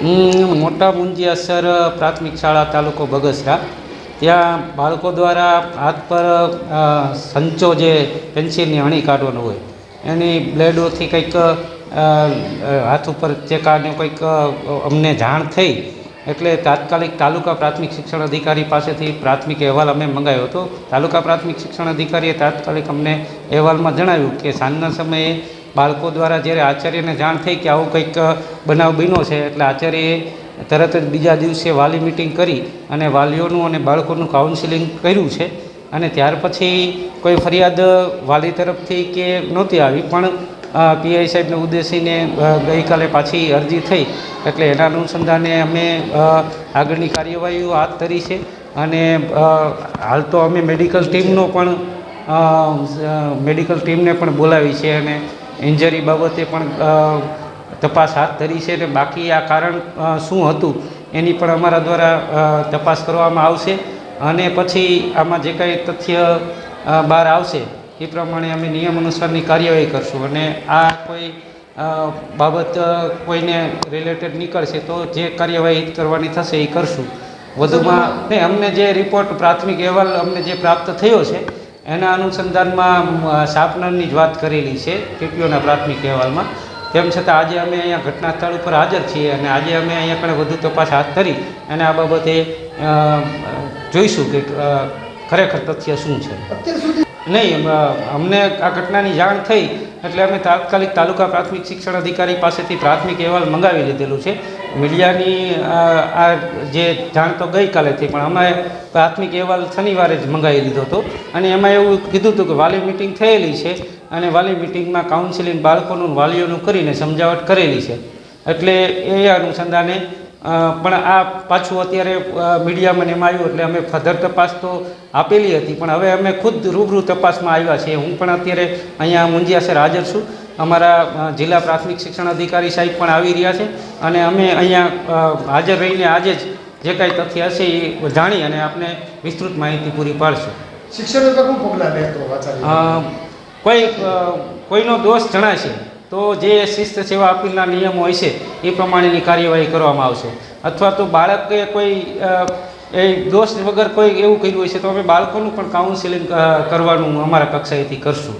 મોટા મુંજીયાસર પ્રાથમિક શાળા તાલુકો બગસરા, ત્યાં બાળકો દ્વારા હાથ પર સંચો જે પેન્સિલની અણી કાઢવાનો હોય એની બ્લેડોથી કંઈક હાથ ઉપર ચેકાને કંઈક અમને જાણ થઈ એટલે તાત્કાલિક તાલુકા પ્રાથમિક શિક્ષણ અધિકારી પાસેથી પ્રાથમિક અહેવાલ અમે મંગાવ્યો હતો. તાલુકા પ્રાથમિક શિક્ષણ અધિકારીએ તાત્કાલિક અમને અહેવાલમાં જણાવ્યું કે સાંજના સમયે બાળકો દ્વારા જ્યારે આચાર્યને જાણ થઈ કે આવું કંઈક બનાવ બન્યો છે એટલે આચાર્યએ તરત જ બીજા દિવસે વાલી મિટિંગ કરી અને વાલીઓનું અને બાળકોનું કાઉન્સિલિંગ કર્યું છે. અને ત્યાર પછી કોઈ ફરિયાદ વાલી તરફથી કે નહોતી આવી, પણ પીઆઈ સાહેબને ઉદ્દેશીને ગઈકાલે પાછી અરજી થઈ એટલે એના અનુસંધાને અમે આગળની કાર્યવાહીઓ હાથ ધરી છે. અને હાલ તો અમે મેડિકલ ટીમને પણ બોલાવી છે અને ઇન્જરી બાબતે પણ તપાસ હાથ ધરી છે. અને બાકી આ કારણ શું હતું એની પણ અમારા દ્વારા તપાસ કરવામાં આવશે અને પછી આમાં જે કાંઈ તથ્ય બહાર આવશે એ પ્રમાણે અમે નિયમ અનુસારની કાર્યવાહી કરશું. અને આ કોઈ બાબત કોઈને રિલેટેડ નીકળશે તો જે કાર્યવાહી કરવાની થશે એ કરશું. વધુમાં અમને જે રિપોર્ટ પ્રાથમિક અહેવાલ અમને જે પ્રાપ્ત થયો છે એના અનુસંધાનમાં શાર્પનરની જ વાત કરેલી છે ટીપીઓના પ્રાથમિક અહેવાલમાં. તેમ છતાં આજે અમે અહીંયા ઘટના સ્થળ ઉપર હાજર છીએ અને આજે અમે અહીંયા પણ વધુ તપાસ હાથ ધરી અને આ બાબતે જોઈશું કે ખરેખર તથ્ય શું છે. નહીં, અમને આ ઘટનાની જાણ થઈ એટલે અમે તાત્કાલિક તાલુકા પ્રાથમિક શિક્ષણ અધિકારી પાસેથી પ્રાથમિક અહેવાલ મંગાવી લીધેલું છે. મીડિયાની આ જે જાણ તો ગઈકાલે થઈ, પણ અમે પ્રાથમિક અહેવાલ શનિવારે જ મંગાવી લીધો હતો અને એમાં એવું કીધું હતું કે વાલી મિટિંગ થયેલી છે અને વાલી મિટિંગમાં કાઉન્સિલિંગ બાળકોનું વાલીઓનું કરીને સમજાવટ કરેલી છે. એટલે એ અનુસંધાને પણ આ પાછું અત્યારે મીડિયામાં એમાં આવ્યું એટલે અમે ફર્ધર તપાસ તો આપેલી હતી, પણ હવે અમે ખુદ રૂબરૂ તપાસમાં આવ્યા છીએ. હું પણ અત્યારે અહીંયા મુંજીયાસર હાજર છું. અમારા જિલ્લા પ્રાથમિક શિક્ષણ અધિકારી સાહેબ પણ આવી રહ્યા છે અને અમે અહીંયા હાજર રહીને આજે જ જે કાંઈ તથ્ય હશે એ જાણી અને આપને વિસ્તૃત માહિતી પૂરી પાડશું. કોઈનો દોષ જણાશે તો જે શિસ્ત સેવા અપીલના નિયમો હોય છે એ પ્રમાણેની કાર્યવાહી કરવામાં આવશે. અથવા તો બાળકે કોઈ એ દોષ વગર કોઈ એવું કર્યું હોય છે તો અમે બાળકોનું પણ કાઉન્સિલિંગ કરવાનું અમારા કક્ષાએથી કરશું.